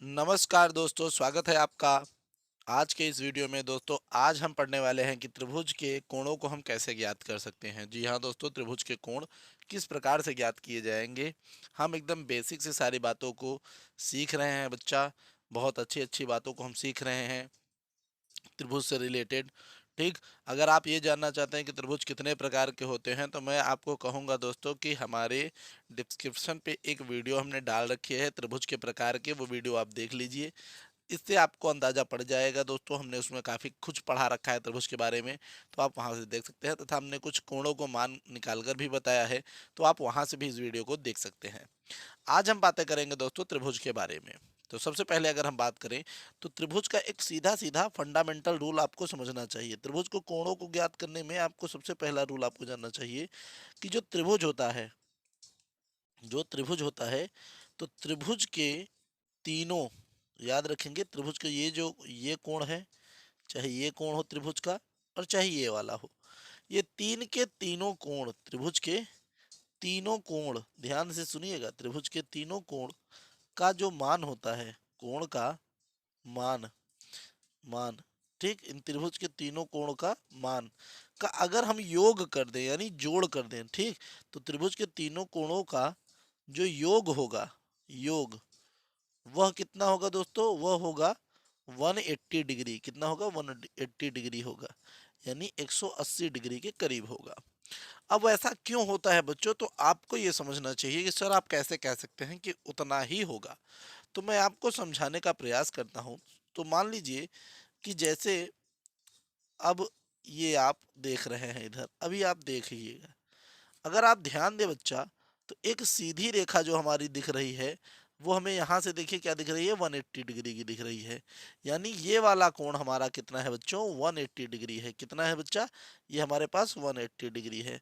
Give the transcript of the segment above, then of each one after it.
नमस्कार दोस्तों, स्वागत है आपका। आज के इस वीडियो में दोस्तों आज हम पढ़ने वाले हैं कि त्रिभुज के कोणों को हम कैसे ज्ञात कर सकते हैं। जी हाँ दोस्तों, त्रिभुज के कोण किस प्रकार से ज्ञात किए जाएंगे। हम एकदम बेसिक से सारी बातों को सीख रहे हैं बच्चा। बहुत अच्छी अच्छी बातों को हम सीख रहे हैं त्रिभुज से रिलेटेड। ठीक, अगर आप ये जानना चाहते हैं कि त्रिभुज कितने प्रकार के होते हैं तो मैं आपको कहूँगा दोस्तों कि हमारे डिस्क्रिप्शन पे एक वीडियो हमने डाल रखी है त्रिभुज के प्रकार के, वो वीडियो आप देख लीजिए। इससे आपको अंदाजा पड़ जाएगा दोस्तों, हमने उसमें काफ़ी कुछ पढ़ा रखा है त्रिभुज के बारे में, तो आप वहां से देख सकते हैं। तथा हमने कुछ कोणों को मान निकाल कर भी बताया है, तो आप वहां से भी इस वीडियो को देख सकते हैं। आज हम बातें करेंगे दोस्तों त्रिभुज के बारे में। तो सबसे पहले अगर हम बात करें तो त्रिभुज का एक सीधा सीधा फंडामेंटल रूल आपको समझना चाहिए। त्रिभुज को कोणों को ज्ञात करने में आपको सबसे पहला रूल आपको जानना चाहिए कि जो त्रिभुज होता है, तो त्रिभुज के तीनों, याद रखेंगे त्रिभुज का ये कोण है, चाहे ये कोण हो त्रिभुज का और चाहे ये वाला हो, ये तीन के तीनों कोण, त्रिभुज के तीनों कोण, ध्यान से सुनिएगा, त्रिभुज के तीनों कोण का जो मान होता है, कोण का मान, मान, ठीक, इन त्रिभुज के तीनों कोण का मान का अगर हम योग कर दें यानी जोड़ कर दें, ठीक, तो त्रिभुज के तीनों कोणों का जो योग होगा, योग, वह कितना होगा दोस्तों, वह होगा 180 डिग्री। कितना होगा, 180 डिग्री होगा, यानी 180 डिग्री के करीब होगा। अब ऐसा क्यों होता है बच्चों, तो आपको ये समझना चाहिए कि सर आप कैसे कह सकते हैं कि उतना ही होगा। तो मैं आपको समझाने का प्रयास करता हूँ। तो मान लीजिए कि जैसे अब ये आप देख रहे हैं, इधर अभी आप देखिएगा, अगर आप ध्यान दें बच्चा, तो एक सीधी रेखा जो हमारी दिख रही है, वो हमें यहाँ से देखिए क्या दिख रही है, 180 डिग्री की दिख रही है। यानी ये वाला कोण हमारा कितना है बच्चों, 180 डिग्री है। कितना है बच्चा, ये हमारे पास 180 डिग्री है।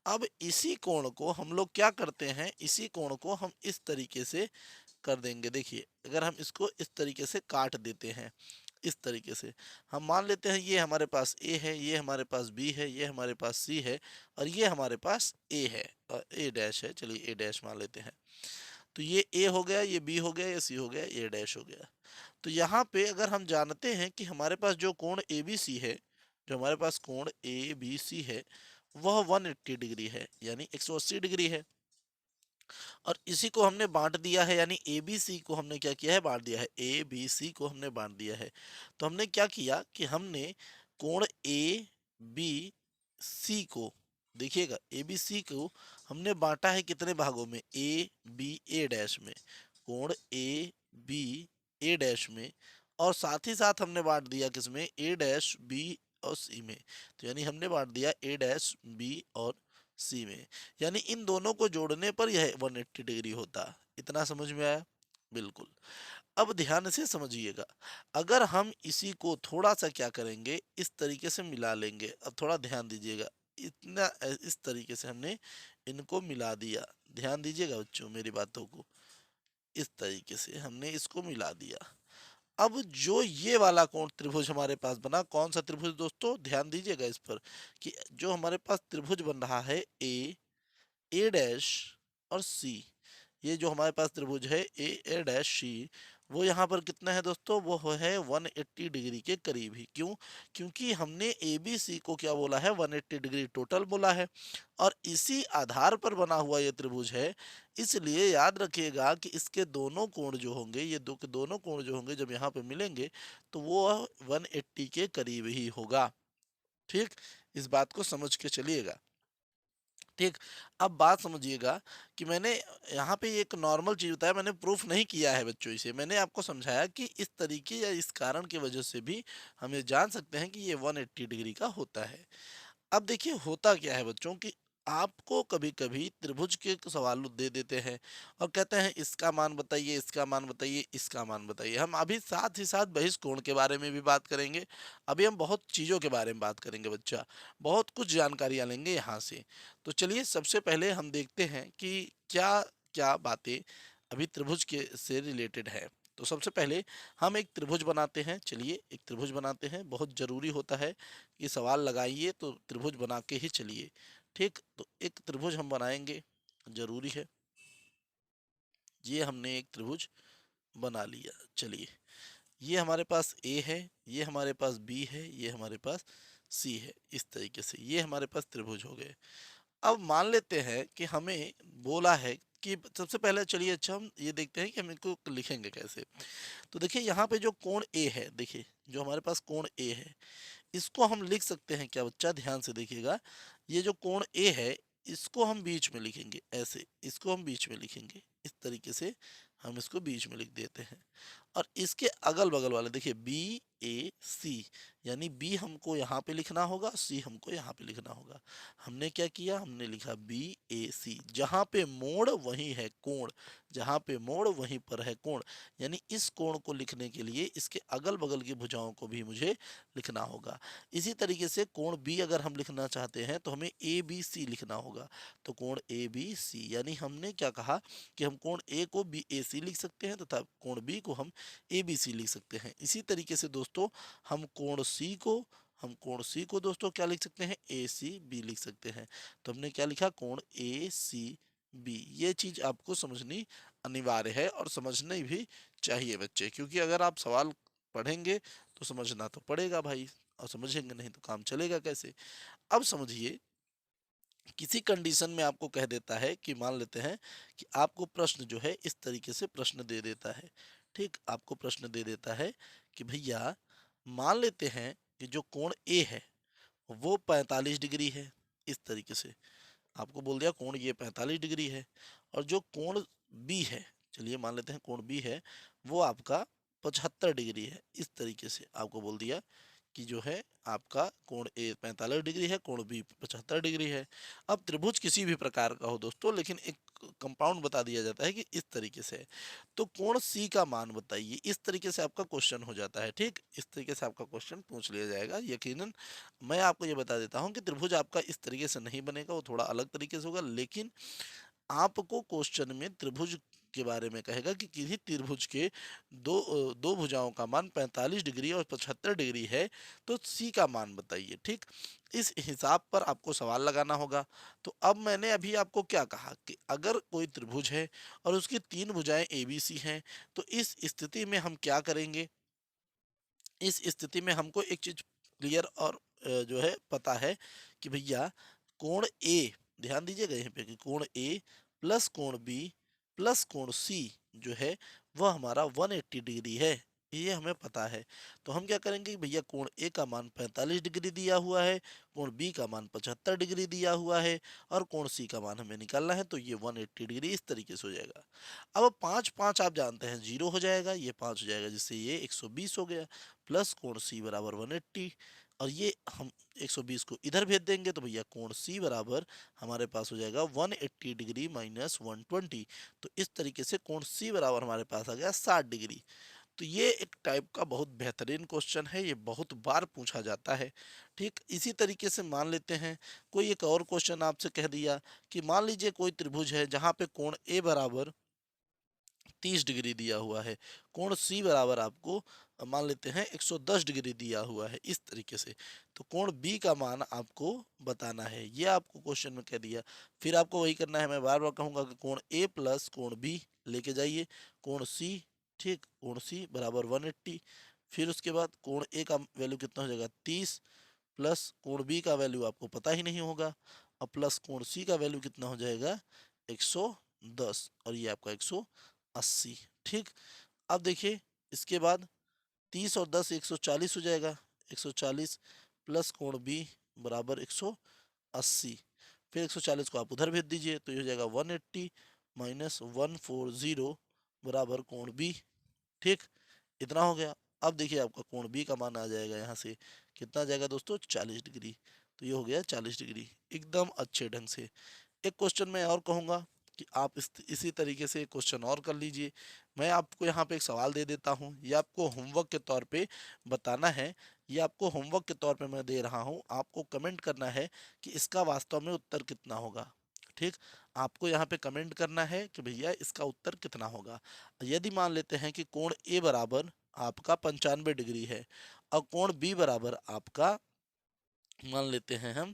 अब इसी कोण को हम लोग क्या करते हैं, इसी कोण को हम इस तरीके से कर देंगे। देखिए, अगर हम इसको इस तरीके से काट देते हैं, इस तरीके से हम मान लेते हैं ये हमारे पास ए है, ये हमारे पास बी है, ये हमारे पास सी है और ये हमारे पास ए है और ए डैश है, चलिए ए डैश मान लेते हैं। तो ये ए हो गया, ये बी हो गया, ये सी हो गया, ये डैश हो गया। तो यहाँ पे अगर हम जानते हैं कि हमारे पास जो कोण ए बी सी है, जो हमारे पास कोण ए बी सी है, वह 180 डिग्री है, यानी 180 डिग्री है। और इसी को हमने बांट दिया है, यानी ए बी सी को हमने क्या किया है, बांट दिया है, ए बी सी को हमने बांट दिया है। तो हमने क्या किया कि हमने कोण ए बी सी को, देखिएगा ए बी सी को हमने बांटा है कितने भागों में, ए बी ए डैश में, कोण ए बी ए डैश में, और साथ ही साथ हमने बांट दिया किसमें, ए डैश बी और सी में। तो यानी हमने बांट दिया ए डैश बी और सी में, यानी इन दोनों को जोड़ने पर यह 180 डिग्री होता। इतना समझ में आया, बिल्कुल। अब ध्यान से समझिएगा, अगर हम इसी को थोड़ा सा क्या करेंगे, इस तरीके से मिला लेंगे। अब थोड़ा ध्यान दीजिएगा, इतना इस तरीके से हमने इनको मिला दिया, ध्यान दीजिएगा बच्चों मेरी बातों को, इस तरीके से हमने इसको मिला दिया। अब जो ये वाला कोण त्रिभुज हमारे पास बना, कौन सा त्रिभुज दोस्तों, ध्यान दीजिएगा इस पर, कि जो हमारे पास त्रिभुज बन रहा है ए ए डैश और सी, ये जो हमारे पास त्रिभुज है ए ए डैश सी, वो यहाँ पर कितना है दोस्तों, वो है 180 डिग्री के करीब ही। क्यों, क्योंकि हमने ए बी सी को क्या बोला है, 180 डिग्री टोटल बोला है, और इसी आधार पर बना हुआ ये त्रिभुज है। इसलिए याद रखिएगा कि इसके दोनों कोण जो होंगे, ये दो के दोनों कोण जो होंगे जब यहाँ पे मिलेंगे, तो वो 180 के करीब ही होगा। ठीक, इस बात को समझ के चलिएगा। ठीक, अब बात समझिएगा कि मैंने यहाँ पे एक नॉर्मल चीज बताया, मैंने प्रूफ नहीं किया है बच्चों, इसे मैंने आपको समझाया कि इस तरीके या इस कारण की वजह से भी हम ये जान सकते हैं कि ये 180 डिग्री का होता है। अब देखिए होता क्या है बच्चों कि आपको कभी कभी त्रिभुज के सवाल दे देते हैं और कहते हैं इसका मान बताइए, इसका मान बताइए, इसका मान बताइए। हम अभी साथ ही साथ बहिष्कोण के बारे में भी बात करेंगे। अभी हम बहुत चीज़ों के बारे में बात करेंगे बच्चा, बहुत कुछ जानकारियाँ लेंगे यहाँ से। तो चलिए सबसे पहले हम देखते हैं कि क्या क्या बातें अभी त्रिभुज के से रिलेटेड है। तो सबसे पहले हम एक त्रिभुज बनाते हैं, चलिए एक त्रिभुज बनाते हैं, बहुत ज़रूरी होता है कि सवाल लगाइए तो त्रिभुज बना के ही चलिए। ठीक, तो एक त्रिभुज हम बनाएंगे, जरूरी है। ये हमने एक त्रिभुज बना लिया। चलिए, ये हमारे पास ए है, ये हमारे पास बी है, ये हमारे पास सी है। इस तरीके से ये हमारे पास त्रिभुज हो गए। अब मान लेते हैं कि हमें बोला है कि सबसे पहले चलिए अच्छा हम ये देखते हैं कि हम इनको लिखेंगे कैसे। तो देखिए यहाँ पे जो कोण ए है, देखिए जो हमारे पास कोण ए है, इसको हम लिख सकते हैं क्या बच्चा, ध्यान से देखिएगा। ये जो कोण ए है, इसको हम बीच में लिखेंगे ऐसे, इसको हम बीच में लिखेंगे इस तरीके से, हम इसको बीच में लिख देते हैं। और इसके अगल बगल वाले देखिए बी ए सी, यानी बी हमको यहाँ पे लिखना होगा, सी हमको यहाँ पे लिखना होगा। हमने क्या किया, हमने लिखा बी ए सी, जहाँ पे मोड़ वहीं है कोण, जहाँ पे मोड़ वहीं पर है कोण। यानी इस कोण को लिखने के लिए इसके अगल बगल की भुजाओं को भी मुझे लिखना होगा। इसी तरीके से कोण बी अगर हम लिखना चाहते हैं तो हमें ए बी सी लिखना होगा। तो कोण ए बी सी, यानी हमने क्या कहा कि हम कोण ए को बी ए सी लिख सकते हैं तथा कोण बी को हम ए बी सी लिख सकते हैं। इसी तरीके से दोस्तों हम कोण सी को दोस्तों क्या लिख सकते हैं, ए सी बी लिख सकते हैं। तो हमने क्या लिखा, कोण ए सी बी। ये चीज आपको समझनी अनिवार्य है और समझनी भी चाहिए बच्चे, क्योंकि अगर आप सवाल पढ़ेंगे तो समझना तो पड़ेगा भाई, और समझेंगे नहीं तो काम चलेगा कैसे। अब समझिए, किसी कंडीशन में आपको कह देता है कि मान लेते हैं कि आपको प्रश्न जो है इस तरीके से प्रश्न दे देता है। ठीक, आपको प्रश्न दे देता है कि भैया मान लेते हैं कि जो कोण ए है वो 45 डिग्री है। इस तरीके से आपको बोल दिया कोण ये 45 डिग्री है, और जो कोण बी है, चलिए मान लेते हैं कोण बी है वो आपका 75 डिग्री है। इस तरीके से आपको बोल दिया कि जो है आपका कोण ए 45 डिग्री है, कोण बी 75 डिग्री है। अब त्रिभुज किसी भी प्रकार का हो दोस्तों, लेकिन एक कंपाउंड बता दिया जाता है कि इस तरीके से है। तो कोण सी का मान बताइए, इस तरीके से आपका क्वेश्चन हो जाता है। ठीक, इस तरीके से आपका क्वेश्चन पूछ लिया जाएगा यकीनन। मैं आपको ये बता देता हूँ कि त्रिभुज आपका इस तरीके से नहीं बनेगा, वो थोड़ा अलग तरीके से होगा। लेकिन आपको क्वेश्चन में त्रिभुज के बारे में कहेगा कि किसी त्रिभुज के दो भुजाओं का मान 45 डिग्री और 75 डिग्री है, तो सी का मान बताइए। ठीक, इस हिसाब पर आपको सवाल लगाना होगा। तो अब मैंने अभी आपको क्या कहा कि अगर कोई त्रिभुज है और उसकी तीन भुजाएं ए बी सी हैं, तो इस स्थिति में हम क्या करेंगे। इस स्थिति में हमको एक चीज क्लियर और जो है पता है कि भैया कोण ए, ध्यान दीजिएगा यहाँ पे कि कोण ए प्लस कोण बी प्लस कोण सी जो है वह हमारा 180 डिग्री है, ये हमें पता है। तो हम क्या करेंगे कि भैया कोण ए का मान 45 डिग्री दिया हुआ है, कोण बी का मान 75 डिग्री दिया हुआ है, और कोण सी का मान हमें निकालना है, तो ये 180 डिग्री इस तरीके से हो जाएगा। अब पाँच पाँच आप जानते हैं जीरो हो जाएगा, ये पाँच हो जाएगा, जिससे ये 120 हो गया, प्लस कोण सी बराबर 180, और ये हम 120 को इधर भेज देंगे तो भैया कोण सी बराबर हमारे पास हो जाएगा 180 डिग्री माइनस 120। तो इस तरीके से कोण सी बराबर हमारे पास आ गया 60 डिग्री। तो ये एक टाइप का बहुत बेहतरीन क्वेश्चन है, ये बहुत बार पूछा जाता है। ठीक, इसी तरीके से मान लेते हैं कोई एक और क्वेश्चन आपसे कह दिया कि मान लीजिए कोई त्रिभुज है जहाँ पे कोण ए बराबर 30 डिग्री दिया हुआ है, कोण सी बराबर आपको मान लेते हैं 110 डिग्री दिया हुआ है इस तरीके से। तो कोण बी का मान आपको बताना है, ये आपको क्वेश्चन में कह दिया। फिर आपको वही करना है, मैं बार बार कहूंगा कि कोण ए प्लस कोण बी लेके जाइए, कोण सी, ठीक, कोण सी बराबर 180। फिर उसके बाद कोण ए का वैल्यू कितना हो जाएगा 30, प्लस कोण बी का वैल्यू आपको पता ही नहीं होगा, और प्लस कोण सी का वैल्यू कितना हो जाएगा 110, और ये आपका 180। ठीक, अब देखिए इसके बाद 30 और 10 140 हो जाएगा, 140 प्लस कोण बी बराबर 180। फिर 140 को आप उधर भेज दीजिए तो ये हो जाएगा 180 माइनस 140 बराबर कोण बी। ठीक, इतना हो गया। अब देखिए आपका कोण बी का मान आ जाएगा यहाँ से, कितना आ जाएगा दोस्तों 40 डिग्री। तो ये हो गया 40 डिग्री एकदम अच्छे ढंग से। एक क्वेश्चन मैं और कहूँगा कि आप इसी तरीके से एक क्वेश्चन और कर लीजिए। मैं आपको यहाँ पे एक सवाल दे देता हूँ, ये आपको होमवर्क के तौर पे बताना है। ये आपको होमवर्क के तौर पे मैं दे रहा हूँ, आपको कमेंट करना है कि इसका वास्तव में उत्तर कितना होगा। ठीक, आपको यहाँ पे कमेंट करना है कि भैया इसका उत्तर कितना होगा। यदि मान लेते हैं कि कोण ए बराबर आपका 95 डिग्री है और कोण बी बराबर आपका मान लेते हैं हम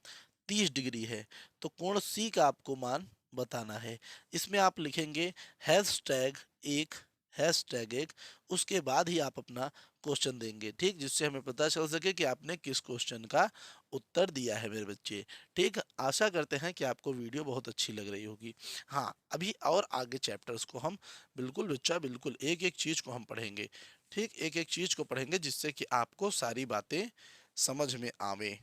30 डिग्री है, तो कोण सी का आपको मान बताना है। इसमें आप लिखेंगे हैश टैग 1, हैशटैग एक, उसके बाद ही आप अपना क्वेश्चन देंगे, ठीक, जिससे हमें पता चल सके कि आपने किस क्वेश्चन का उत्तर दिया है मेरे बच्चे। ठीक, आशा करते हैं कि आपको वीडियो बहुत अच्छी लग रही होगी। हाँ, अभी और आगे चैप्टर्स को हम बिल्कुल बच्चा बिल्कुल एक एक चीज को हम पढ़ेंगे। ठीक, एक एक चीज को पढ़ेंगे जिससे कि आपको सारी बातें समझ में आवे।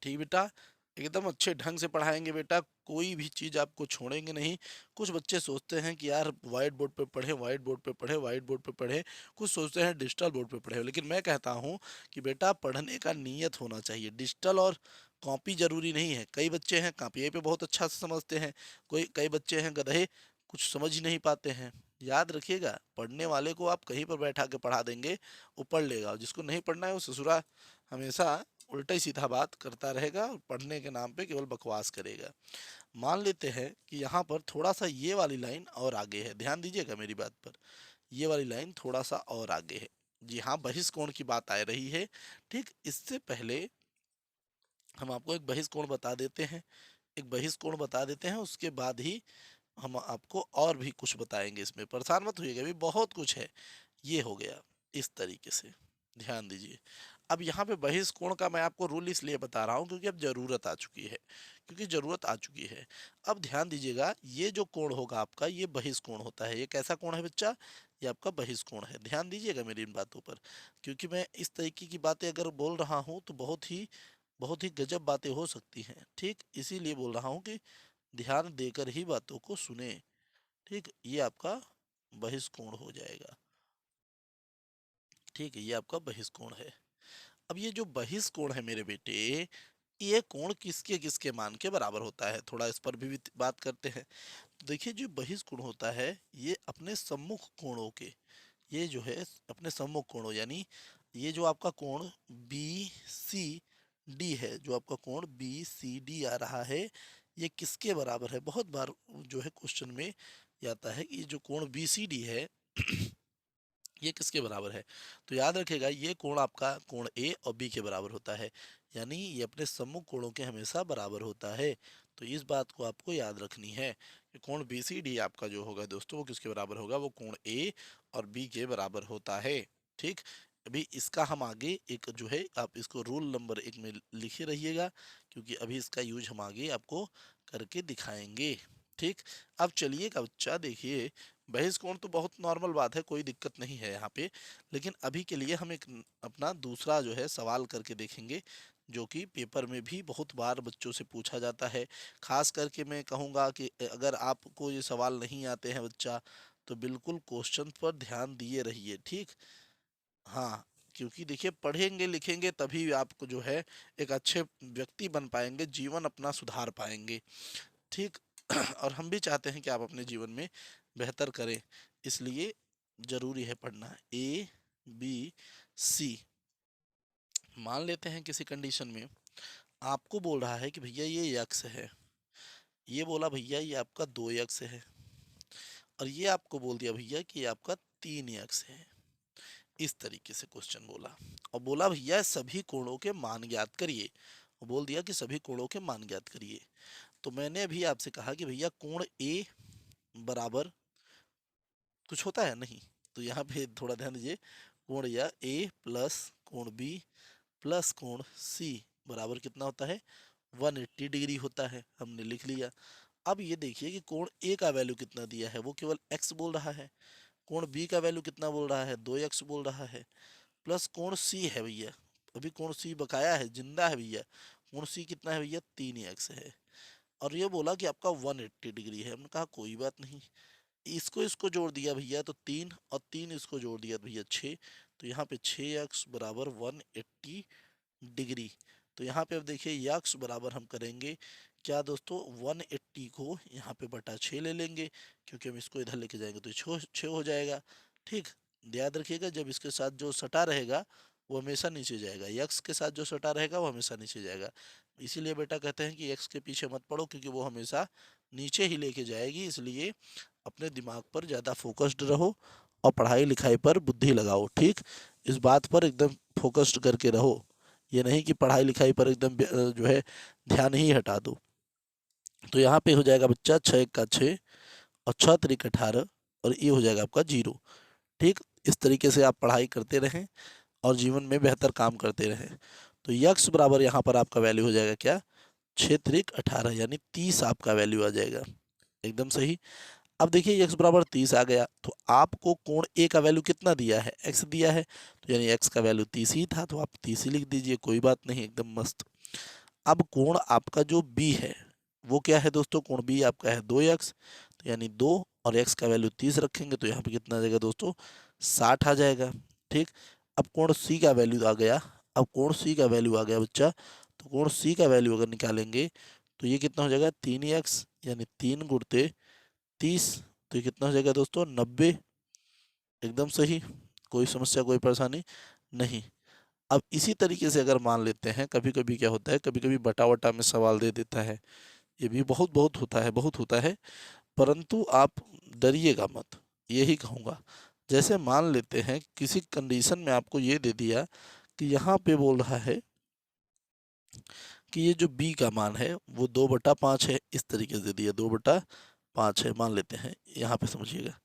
ठीक बेटा, एकदम अच्छे ढंग से पढ़ाएंगे बेटा, कोई भी चीज आपको छोड़ेंगे नहीं। कुछ बच्चे सोचते हैं कि यार व्हाइट बोर्ड पे पढ़े, व्हाइट बोर्ड पे पढ़े, व्हाइट बोर्ड पे पढ़े, कुछ सोचते हैं डिजिटल बोर्ड पे पढ़े, लेकिन मैं कहता हूँ कि बेटा पढ़ने का नियत होना चाहिए। डिजिटल और कॉपी जरूरी नहीं है। कई बच्चे हैं कॉपी पे बहुत अच्छा से समझते हैं, कई बच्चे हैं गधे, कुछ समझ ही नहीं पाते हैं। याद रखिएगा, पढ़ने वाले को आप कहीं पर बैठा के पढ़ा देंगे, वो पढ़ लेगा, और जिसको नहीं पढ़ना है वो ससुरा हमेशा उल्टा ही सीधा बात करता रहेगा और पढ़ने के नाम पे केवल बकवास करेगा। मान लेते हैं कि यहाँ पर थोड़ा सा ये वाली लाइन और आगे है, ध्यान दीजिएगा मेरी बात पर, ये वाली लाइन थोड़ा सा और आगे है। जी हाँ, बहिष्कोण की बात आ रही है। ठीक, इससे पहले हम आपको एक बहिष्कोण बता देते हैं, एक बहिष्कोण बता देते हैं, उसके बाद ही हम आपको और भी कुछ बताएंगे। इसमें परेशान मत होइएगा, अभी बहुत कुछ है। ये हो गया इस तरीके से, ध्यान दीजिए। अब यहाँ पे बहिष्कोण का मैं आपको रूल इसलिए बता रहा हूँ क्योंकि अब जरूरत आ चुकी है, क्योंकि जरूरत आ चुकी है। अब ध्यान दीजिएगा, ये जो कोण होगा आपका, ये बहिष्कोण होता है। ये कैसा कोण है बच्चा? ये आपका बहिष्कोण है। ध्यान दीजिएगा मेरी इन बातों पर, क्योंकि मैं इस तरीके की बातें अगर बोल रहा हूँ तो बहुत ही गजब बातें हो सकती हैं। ठीक, इसीलिए बोल रहा हूँ कि ध्यान देकर ही बातों को सुने। ठीक, ये आपका बहिष्कोण हो जाएगा। ठीक है, ये आपका बहिष्कोण है। अब ये जो बहिष्कोण है मेरे बेटे, ये कोण किसके किसके मान के बराबर होता है, थोड़ा इस पर भी बात करते हैं। तो देखिए, जो बहिष्कोण होता है ये अपने सम्मुख कोणों के, ये जो है अपने सम्मुख कोणों, यानी ये जो आपका कोण बी सी डी है, जो आपका कोण बी सी डी आ रहा है, ये किसके बराबर है? बहुत बार जो है क्वेश्चन में ये आता है कि ये जो कोण बी सी डी है ये किसके बराबर है? तो याद रखिएगा, ये कोण आपका कोण ए और बी के बराबर होता है, यानी ये अपने सम्मुख कोणों के हमेशा बराबर होता है। तो इस बात को आपको याद रखनी है कि कोण बी सी डी आपका जो होगा दोस्तों, वो किसके बराबर होगा? वो कोण ए और बी के बराबर होता है। ठीक, अभी इसका हम आगे एक जो है, आप इसको रूल नंबर 1 में लिखे रहिएगा, क्योंकि अभी इसका यूज हम आगे आपको करके दिखाएंगे। ठीक, अब चलिए का बच्चा देखिए, बहिष्कोण तो बहुत नॉर्मल बात है, कोई दिक्कत नहीं है यहाँ पे, लेकिन अभी के लिए हम एक अपना दूसरा जो है सवाल करके देखेंगे, जो कि पेपर में भी बहुत बार बच्चों से पूछा जाता है। खास करके मैं कहूँगा कि अगर आपको ये सवाल नहीं आते हैं बच्चा, तो बिल्कुल क्वेश्चन पर ध्यान दिए रहिए। ठीक, हाँ, क्योंकि देखिए पढ़ेंगे लिखेंगे तभी आपको जो है एक अच्छे व्यक्ति बन पाएंगे, जीवन अपना सुधार पाएंगे। ठीक, और हम भी चाहते हैं कि आप अपने जीवन में बेहतर करें, इसलिए जरूरी है पढ़ना। ए बी सी, मान लेते हैं किसी कंडीशन में आपको बोल रहा है कि भैया ये यक्स है, ये बोला भैया ये आपका 2 यक्स है, और ये आपको बोल दिया भैया कि ये आपका 3 यक्स है। इस तरीके से क्वेश्चन बोला, और बोला भैया सभी कोणों के मान ज्ञात करिए, और बोल दिया कि सभी कोणों के मान ज्ञात करिए। तो मैंने अभी आपसे कहा कि भैया कोण ए बराबर कुछ होता है नहीं, तो यहाँ पे थोड़ा ध्यान दीजिए, कोण या ए प्लस कोण बी प्लस कोण सी बराबर कितना होता है? 180 डिग्री होता है, हमने लिख लिया। अब ये देखिए कि कोण ए का वैल्यू कितना दिया है, वो केवल एक्स बोल रहा है। कोण बी का वैल्यू कितना बोल रहा है? 2 एक्स बोल रहा है, प्लस कोण सी है भैया, अभी कोण सी बकाया है, जिंदा है भैया। कोण सी कितना है भैया? 3 एक्स है, और ये बोला कि आपका 180 डिग्री है। हमने कहा कोई बात नहीं, इसको इसको जोड़ दिया भैया तो 3, और 3 इसको जोड़ दिया भैया 6, तो यहाँ पे 6 एक्स बराबर 180 डिग्री। तो यहाँ पे अब देखिए यक्स बराबर हम करेंगे क्या दोस्तों? 180 को यहाँ पे बटा 6 ले लेंगे, क्योंकि हम इसको इधर लेके जाएंगे तो 6 हो जाएगा। ठीक, याद रखिएगा, जब इसके साथ जो सटा रहेगा वो हमेशा नीचे जाएगा, यक्स के साथ जो सटा रहेगा वो हमेशा नीचे जाएगा। इसीलिए बेटा कहते हैं कि एक्स के पीछे मत पड़ो, क्योंकि वो हमेशा नीचे ही लेके जाएगी। इसलिए अपने दिमाग पर ज़्यादा फोकस्ड रहो और पढ़ाई लिखाई पर बुद्धि लगाओ। ठीक, इस बात पर एकदम फोकस्ड करके रहो, ये नहीं कि पढ़ाई लिखाई पर एकदम जो है ध्यान ही हटा दो। तो यहाँ पे हो जाएगा बच्चा 6 का 6 और 6 3 18, और ये हो जाएगा आपका 0। ठीक, इस तरीके से आप पढ़ाई करते रहें और जीवन में बेहतर काम करते रहें। तो यक्स बराबर यहाँ पर आपका वैल्यू हो जाएगा क्या, 6×18 यानी 30 आपका वैल्यू आ जाएगा। एकदम सही। अब देखिए x बराबर 30 आ गया, तो आपको कोण ए का वैल्यू कितना दिया है, x दिया है, तो यानी x का वैल्यू 30 ही था, तो आप 30 ही लिख दीजिए, कोई बात नहीं, एकदम मस्त। अब कोण आपका जो b है वो क्या है दोस्तों, कोण b आपका है 2x, तो यानी 2 और x का वैल्यू 30 रखेंगे तो यहाँ पे कितना आ जाएगा दोस्तों, 60 आ जाएगा। ठीक, अब कोण c का वैल्यू आ गया, अब कोण c का वैल्यू आ गया बच्चा, तो कोण c का वैल्यू अगर निकालेंगे तो ये कितना हो जाएगा, 3x यानी 3×30, तो ये कितना हो जाएगा दोस्तों, 90। एकदम सही, कोई समस्या कोई परेशानी नहीं। अब इसी तरीके से अगर मान लेते हैं, कभी कभी क्या होता है, कभी कभी बटा वटा में सवाल दे देता है, ये भी बहुत बहुत होता है, बहुत होता है, परंतु आप डरिएगा मत, यही कहूँगा। जैसे मान लेते हैं किसी कंडीशन में आपको ये दे दिया कि यहाँ पे बोल रहा है कि ये जो b का मान है वो 2/5 है, इस तरीके से दे दिया 2/5 है, मान लेते हैं, यहाँ पे समझिएगा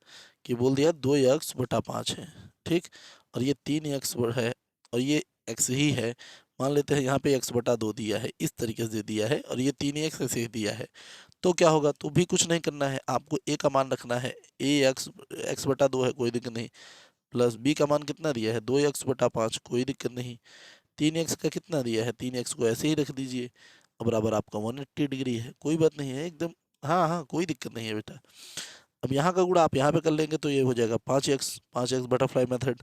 कि बोल दिया 2x/5 है। ठीक, और ये 3x है और ये x ही है, मान लेते हैं यहाँ पे x/2 दिया है, इस तरीके से दिया है, और ये 3x ऐसे ही दिया है, तो क्या होगा, तो भी कुछ नहीं करना है, आपको a का मान रखना है, x/2 है, कोई दिक्कत नहीं, प्लस b का मान कितना दिया है, 2x/5, कोई दिक्कत नहीं, 3x का कितना दिया है, 3x को ऐसे ही रख दीजिए, और बराबर आपका 180 डिग्री है, कोई बात नहीं है एकदम, हाँ हाँ कोई दिक्कत नहीं है बेटा। अब यहाँ का गुणा आप यहाँ पे कर लेंगे तो ये हो जाएगा 5x बटरफ्लाई मेथड,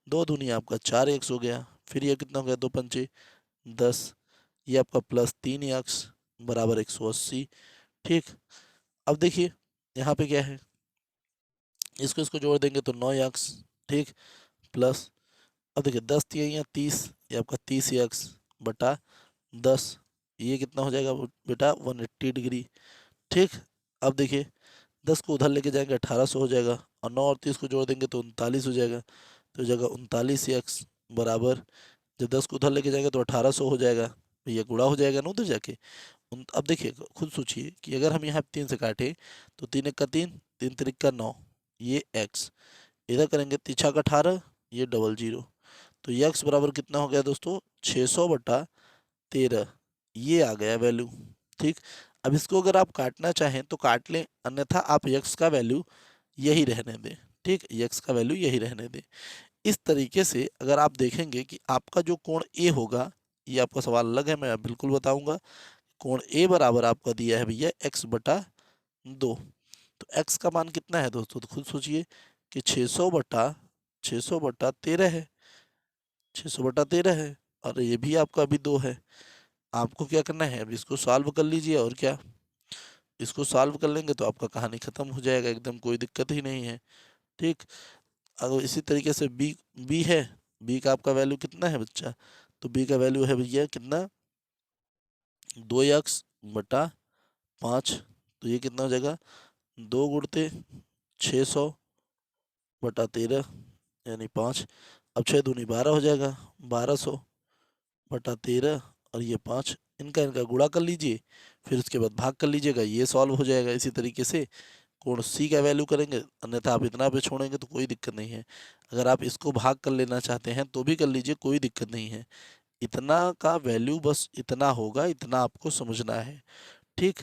2 दूनी आपका 4x हो गया, फिर ये कितना हो गया, 2×5 10, ये आपका प्लस 3x बराबर 180। ठीक, अब देखिए यहाँ पे क्या है, इसको इसको जोड़ देंगे तो 9x। ठीक, प्लस, अब देखिए 10 या 30, ये आपका 30x/10, ये कितना हो जाएगा बेटा, 180 डिग्री। ठीक, अब देखिए 10 को उधर लेके जाएंगे 1800 हो जाएगा, और 9 और 30 को जोड़ देंगे तो 39 हो जाएगा, तो जगह 39x बराबर, जब 10 को उधर लेके जाएंगे तो 1800 हो जाएगा, तो ये गुणा हो जाएगा ना उधर जाके। अब देखिए खुद सोचिए कि अगर हम यहाँ 3 से काटें तो 3 1 का 3, 3 3 का 9, ये x, इधर करेंगे 3 6 का 18, ये 00, तो x बराबर कितना हो गया दोस्तों, 600/13, ये आ गया वैल्यू। ठीक, अब इसको अगर आप काटना चाहें तो काट लें, अन्यथा आप x का वैल्यू यही रहने दें। ठीक, x का वैल्यू यही रहने दें। इस तरीके से अगर आप देखेंगे कि आपका जो कोण a होगा, ये आपका सवाल अलग है, मैं बिल्कुल बताऊंगा, कोण a बराबर आपका दिया है भैया x/2, तो x का मान कितना है दोस्तों, तो खुद सोचिए कि 600/13 है, 600/13 है, और ये भी आपका अभी 2 है। आपको क्या करना है, अब इसको सॉल्व कर लीजिए, और क्या, इसको सॉल्व कर लेंगे तो आपका कहानी खत्म हो जाएगा, एकदम कोई दिक्कत ही नहीं है। ठीक, अगर इसी तरीके से बी है, बी का आपका वैल्यू कितना है बच्चा, तो बी का वैल्यू है भैया कितना, 2x/5, तो ये कितना हो जाएगा, 2×600/13 यानी 5, अब 6 दूनी 12 हो जाएगा, 1200/13, और ये 5, इनका इनका गुणा कर लीजिए, फिर उसके बाद भाग कर लीजिएगा, ये सॉल्व हो जाएगा। इसी तरीके से कोण सी का वैल्यू करेंगे, अन्यथा आप इतना पे छोड़ेंगे तो कोई दिक्कत नहीं है। अगर आप इसको भाग कर लेना चाहते हैं तो भी कर लीजिए, कोई दिक्कत नहीं है। इतना का वैल्यू बस इतना होगा, इतना आपको समझना है। ठीक,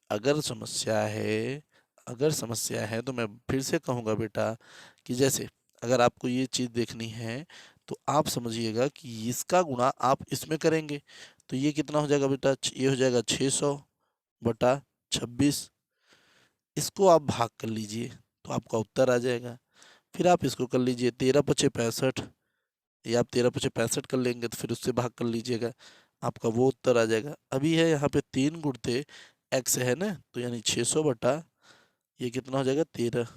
अगर समस्या है, अगर समस्या है तो मैं फिर से कहूँगा बेटा कि जैसे अगर आपको ये चीज़ देखनी है तो आप समझिएगा कि इसका गुणा आप इसमें करेंगे, तो ये कितना हो जाएगा बेटा, ये हो जाएगा 600/26, इसको आप भाग कर लीजिए तो आपका उत्तर आ जाएगा। फिर आप इसको कर लीजिए 13×5 = 65, या आप 13×5 कर लेंगे तो फिर उससे भाग कर लीजिएगा, आपका वो उत्तर आ जाएगा। अभी है यहाँ पे 3x है ना, तो यानी 600 ये कितना हो जाएगा, 13।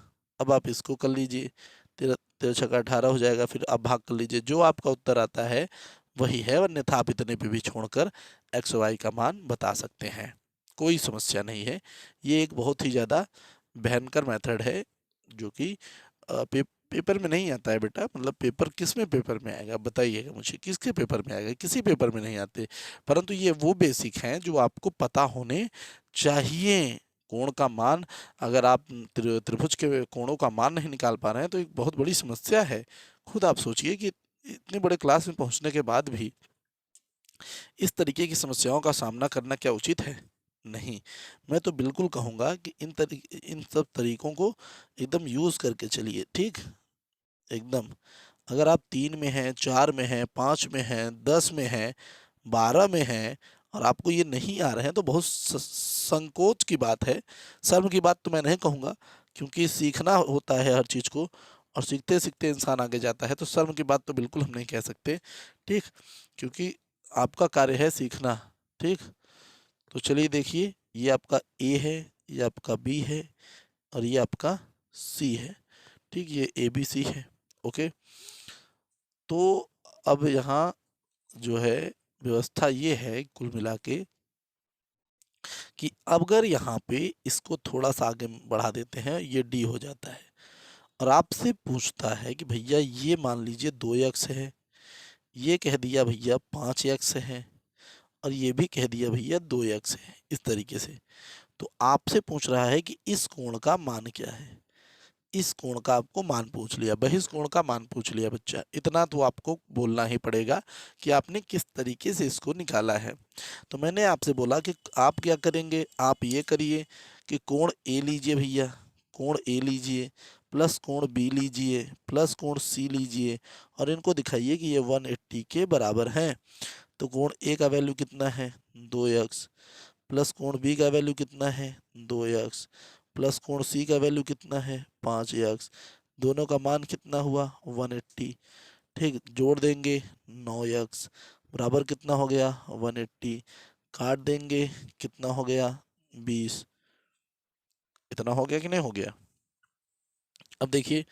अब आप इसको कर लीजिए, 13 13 छक्का 18 हो जाएगा, फिर आप भाग कर लीजिए, जो आपका उत्तर आता है वही है, अन्यथा आप इतने पे भी छोड़कर x y का मान बता सकते हैं, कोई समस्या नहीं है। ये एक बहुत ही ज़्यादा भयंकर मेथड है जो कि पेपर में नहीं आता है बेटा, मतलब पेपर किस में पेपर में आएगा बताइएगा मुझे, किसके पेपर में आएगा, किसी पेपर में नहीं आते, परंतु ये वो बेसिक हैं जो आपको पता होने चाहिए। कोण का मान, अगर आप त्रिभुज के कोणों का मान नहीं निकाल पा रहे हैं तो एक बहुत बड़ी समस्या है। खुद आप सोचिए कि इतने बड़े क्लास में पहुंचने के बाद भी इस तरीके की समस्याओं का सामना करना क्या उचित है? नहीं। मैं तो बिल्कुल कहूँगा कि इन सब तरीकों को एकदम यूज़ करके चलिए, ठीक? एकदम। अगर आप 3 में हैं, 4 में हैं, 5 में हैं, 10 में हैं, 12 में हैं और आपको ये नहीं आ रहे हैं तो बहुत संकोच की बात है। शर्म की बात तो मैं नहीं कहूँगा, क्योंकि सीखना होता है हर चीज़ को और सीखते सीखते इंसान आगे जाता है, तो शर्म की बात तो बिल्कुल हम नहीं कह सकते, ठीक? क्योंकि आपका कार्य है सीखना, ठीक? तो चलिए देखिए, ये आपका ए है, ये आपका बी है और ये आपका सी है, ठीक? ये ए बी सी है, ओके। तो अब यहाँ जो है व्यवस्था ये है कुल मिला के कि अगर यहाँ पे इसको थोड़ा सा आगे बढ़ा देते हैं, ये डी हो जाता है और आपसे पूछता है कि भैया ये मान लीजिए 2x है, ये कह दिया भैया 5x है और ये भी कह दिया भैया 2x है, इस तरीके से। तो आपसे पूछ रहा है कि इस कोण का मान क्या है। इस कोण का आपको मान पूछ लिया, बहिष्कोण का मान पूछ लिया बच्चा, इतना तो आपको बोलना ही पड़ेगा कि आपने किस तरीके से इसको निकाला है। तो मैंने आपसे बोला कि आप क्या करेंगे, आप ये करिए कि कोण ए लीजिए भैया, कोण ए लीजिए प्लस कोण बी लीजिए प्लस कोण सी लीजिए और इनको दिखाइए कि ये 180 के बराबर हैं। तो कोण ए का वैल्यू कितना है 2x प्लस कोण बी का वैल्यू कितना है 2x प्लस कोण सी का वैल्यू कितना है 5x, दोनों का मान कितना हुआ 180, ठीक? जोड़ देंगे 9x बराबर कितना हो गया 180, काट देंगे कितना हो गया 20। इतना हो गया कि नहीं हो गया? अब देखिए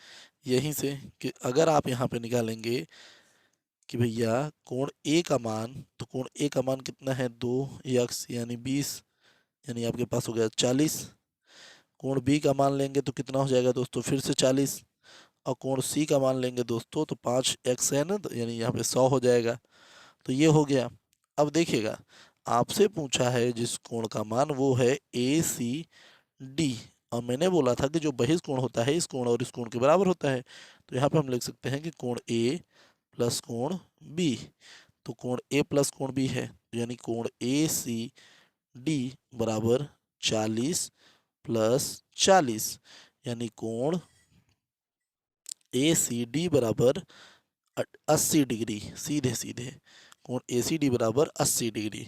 यहीं से कि अगर आप यहाँ पे निकालेंगे कि भैया कोण ए का मान, तो कोण ए का मान कितना है 2x यानी 20, यानी आपके पास हो गया 40। कोण बी का मान लेंगे तो कितना हो जाएगा दोस्तों फिर से 40 और कोण सी का मान लेंगे दोस्तों तो 5x है ना, तो यानी यहाँ पे 100 हो जाएगा। तो ये हो गया। अब देखिएगा आपसे पूछा है जिस कोण का मान वो है ए सी डी और मैंने बोला था कि जो बहिष्कोण होता है इस कोण और इस कोण के बराबर होता है। तो यहाँ पे हम लिख सकते हैं कि कोण ए प्लस कोण बी, तो कोण ए प्लस कोण बी है, तो यानी कोण ए सी डी बराबर 40 प्लस 40, यानी कोण ए सी डी बराबर 80 डिग्री, सीधे सीधे कोण ए सी डी बराबर 80 डिग्री।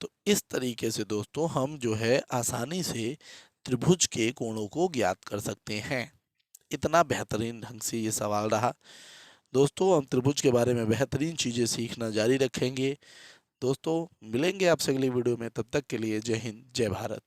तो इस तरीके से दोस्तों हम जो है आसानी से त्रिभुज के कोणों को ज्ञात कर सकते हैं। इतना बेहतरीन ढंग से ये सवाल रहा दोस्तों। हम त्रिभुज के बारे में बेहतरीन चीज़ें सीखना जारी रखेंगे दोस्तों। मिलेंगे आपसे अगली वीडियो में, तब तक के लिए जय हिंद जय भारत।